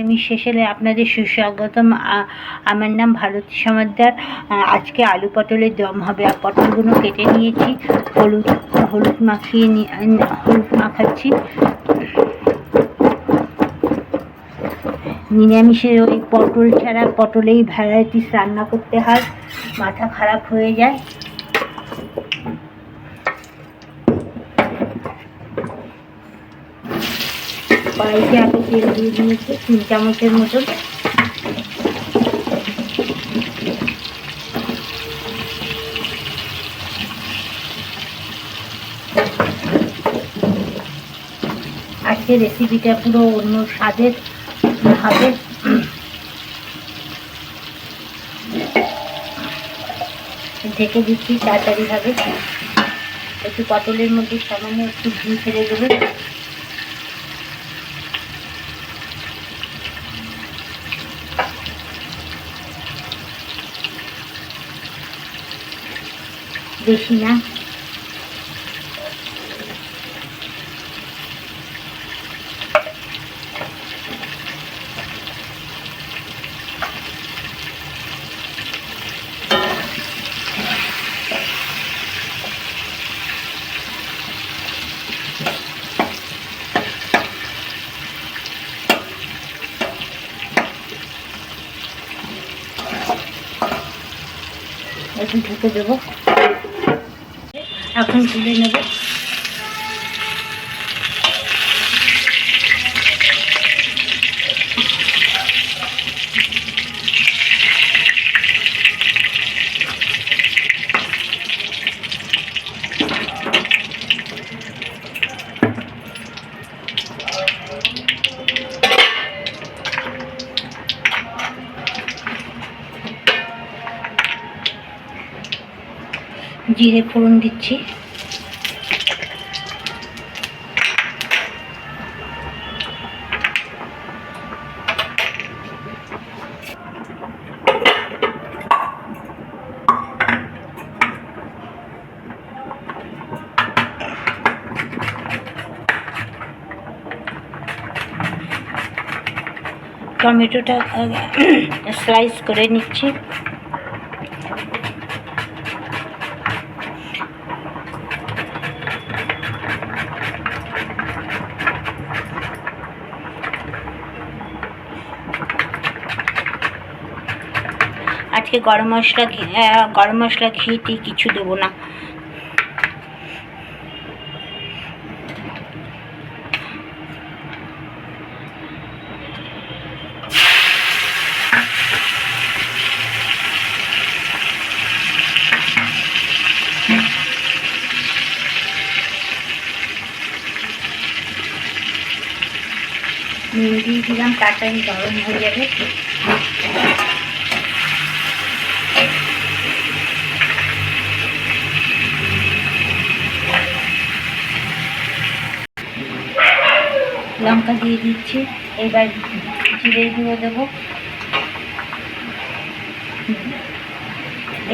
আমি শেষেলে আপনাদের সুস্বাগতম। আমার নাম ভারতী সমাদ্দার। আজকে আলু পটলের দম হবে। আর পটলগুলো কেটে নিয়েছি, হলুদ মাখাচ্ছি। নিরামিষের ওই পটল ছাড়া পটলেই ভ্যারাইটিস রান্না করতে হয়, মাথা খারাপ হয়ে যায়। কড়াইতে আগে তেল দিয়ে দিয়েছি 3 চামচের মতন। আজকে রেসিপিটা পুরো অন্য স্বাদের হবে। ঢেকে দিচ্ছি, তাড়াতাড়ি হবে। একটু পটলের মধ্যে সামান্য একটু ঘি ফেলে দেবে। বেশি না। একটু ঢেকে দেবো, এখন তুলে নেব। জিরে ফোড়ন দিচ্ছি। টমেটোটা স্লাইস করে নিচ্ছি। আজকে গরম মশলা ঘি কিছু দেবো না। নুন দিয়ে দিলাম, তাড়াতাড়ি গরম হয়ে যাবে। লঙ্কা দিয়ে দিচ্ছি। এবার জিরে গুঁড়ো দেবো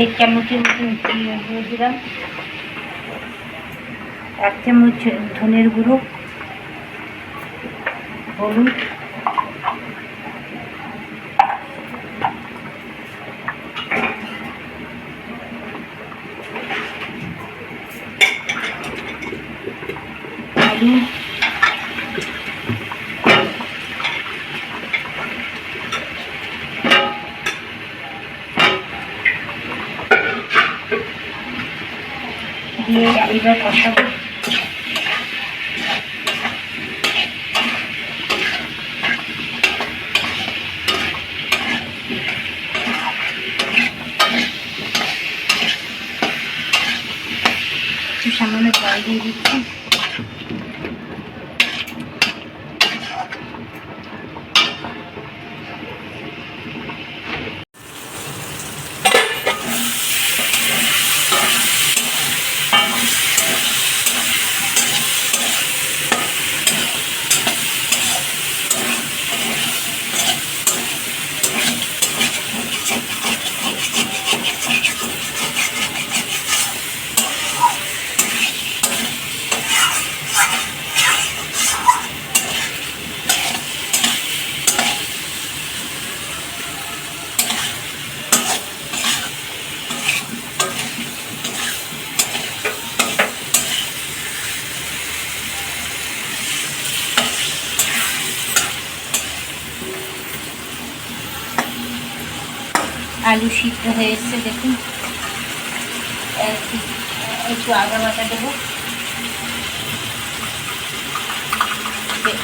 1 চামচের মতন দিয়ে দিলাম। 1 চামচ ধনের গুঁড়ো, হলুদ, আলু, দিয়ে এবার কষাবো। সামান্য জল দিয়ে দিচ্ছি। আলু সিদ্ধ হয়ে এসছে দেখুন। একটু আদা বাটা দেবো।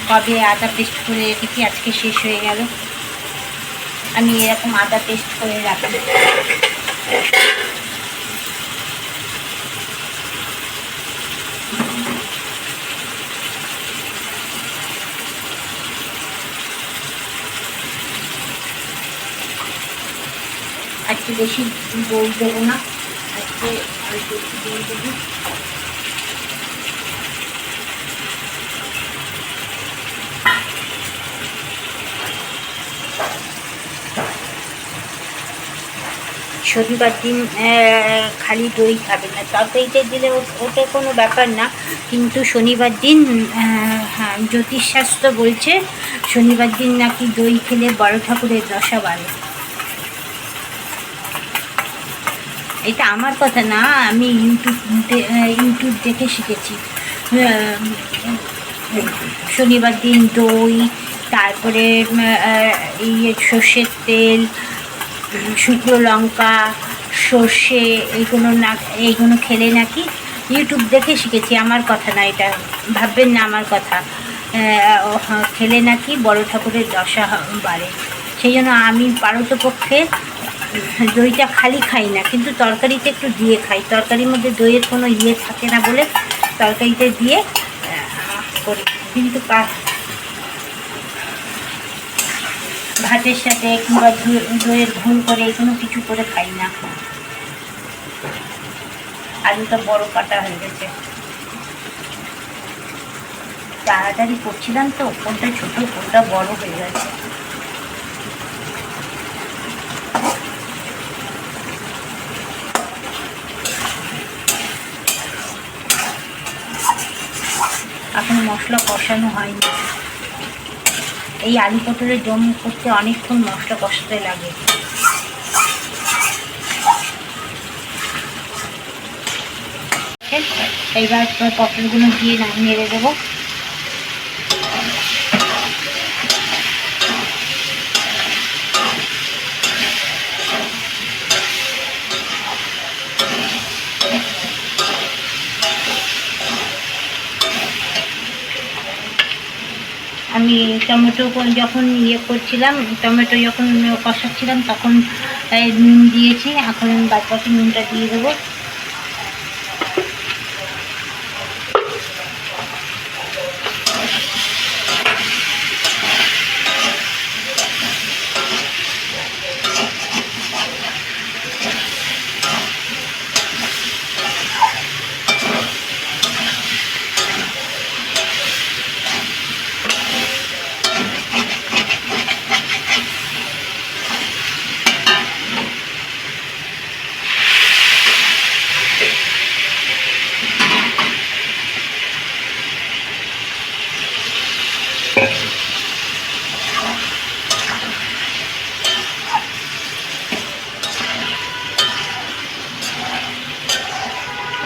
কবে আদা পেস্ট করে রেখেছি, আজকে শেষ হয়ে গেল। আমি এরকম আদা পেস্ট করে রাখি। আজকে বেশি দই দেবো না, আজকে আমি বেশি দই দেবো। শনিবার দিন খালি দই খাবে না, তরকারিতে দিলে ওটা কোনো ব্যাপার না, কিন্তু শনিবার দিন হ্যাঁ জ্যোতিষশাস্ত্র বলছে শনিবার দিন নাকি দই খেলে বড় ঠাকুরের দশা বাড়ে। এটা আমার কথা না, আমি ইউটিউব দেখে শিখেছি। শনিবার দিন দই, তারপরে সর্ষের তেল, শুকনো লঙ্কা, সর্ষে, এইগুলো খেলে নাকি, ইউটিউব দেখে শিখেছি, আমার কথা না এটা, ভাববেন না আমার কথা। খেলে নাকি বড় ঠাকুরের দশা বাড়ে। সেই জন্য আমি পারতপক্ষে দইটা খালি খাই না, কিন্তু তরকারিতে একটু দিয়ে খাই। তরকারির মধ্যে দইয়ের কোনো থাকে না বলে তরকারিতে দিয়ে করি, কিন্তু ভাতের সাথে কিংবা দইয়ের ঘুল করে কোনো কিছু করে খাই না। আলুটা বড় কাটা হয়ে গেছে, তাড়াতাড়ি করছিলাম তো, কোনটা ছোট কোনটা বড় হয়ে গেছে। এখন মশলা কষানো হয়নি। এই আলু পটলের দম করতে অনেকক্ষণ মশলা কষাতে লাগে। এইবার পটলগুলো দিয়ে নেড়ে দেবো। আমি টমেটো যখন করছিলাম, টমেটো যখন কষাচ্ছিলাম তখন নুন দিয়েছি, এখন বাদ বাকি নুনটা দিয়ে দেবো।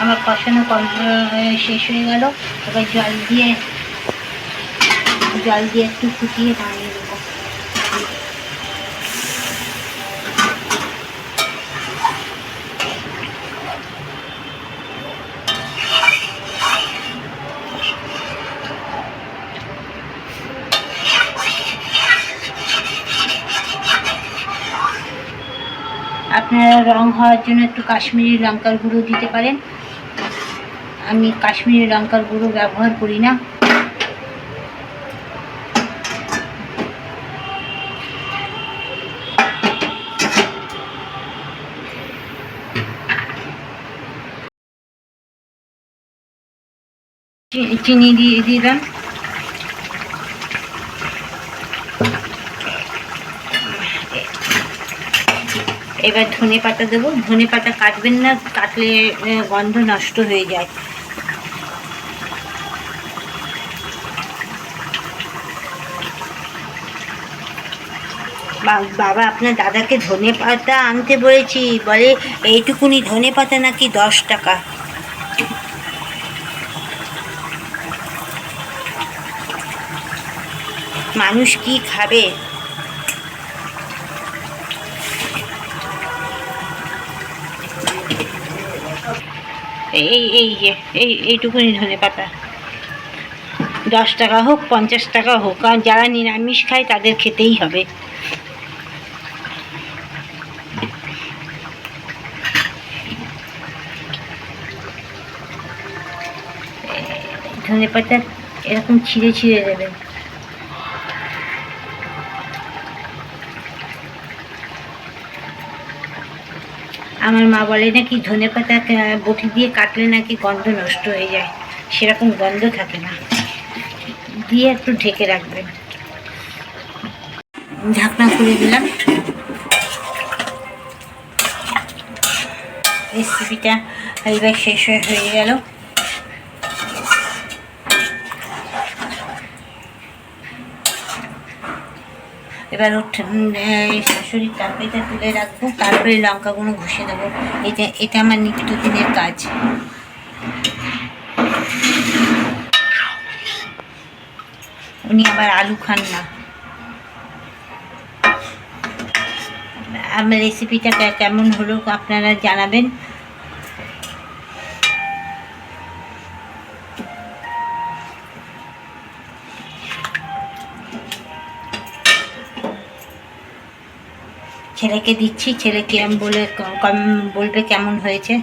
আমার কষানো শেষ হয়ে গেল। এবার জল দিয়ে একটু ফুটিয়ে নামিয়ে দেবো। আপনারা রং হওয়ার জন্য একটু কাশ্মীরি লঙ্কার গুঁড়ো দিতে পারেন, আমি কাশ্মীরি লঙ্কার গুঁড়ো ব্যবহার করি না। চিনি দিয়ে দিলাম। এবার ধনে পাতা দেবো। ধনে পাতা কাটবেন না, কাটলে গন্ধ নষ্ট হয়ে যায়। বাবা আপনার দাদাকে ধনে পাতা আনতে বলেছি, বলে এইটুকুনি ধনে পাতা নাকি 10 টাকা। মানুষ কি খাবে? এইটুকুনি ধনে পাতা, 10 টাকা হোক 50 টাকা হোক, আর যারা নিরামিষ খায় তাদের খেতেই হবে। ধনে পাতা এরকম ছিঁড়ে ছিঁড়ে দেবেন। আমার মা বলে নাকি ধনে পাতা বটি দিয়ে কাটলে নাকি গন্ধ নষ্ট হয়ে যায়, সেরকম গন্ধ থাকে না। দিয়ে একটু ঢেকে রাখবেন। ঢাকনা খুলে দিলাম। রেসিপিটা এইবার শেষ হয়ে গেল। এবার শাশুড়ির তরকারিটা তুলে রাখবো, তারপরে লঙ্কাগুলো ঘষে দেবো। এটা আমার নিত্যদিনের কাজ। উনি আবার আলু খান না। আমার রেসিপিটা কেমন হলো আপনারা জানাবেন। ছেলেকে দিচ্ছি, ছেলেকে আমি বলবে কেমন হয়েছে।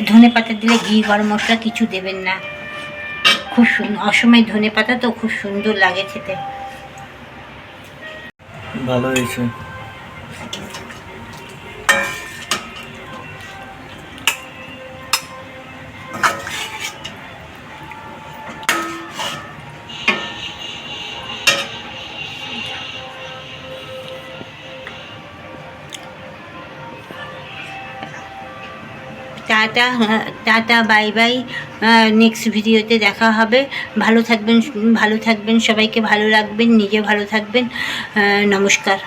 ধনে পাতা দিলে ঘি গরম মশলা কিছু দেবেন না। খুব অসময় ধনে পাতা তো খুব সুন্দর লাগে খেতে। ভালো হয়েছে। Tata, tata, bye bye. Next ভিডিওতে দেখা হবে। ভালো থাকবেন, সবাইকে ভালো রাখবেন, নিজে ভালো থাকবেন। নমস্কার।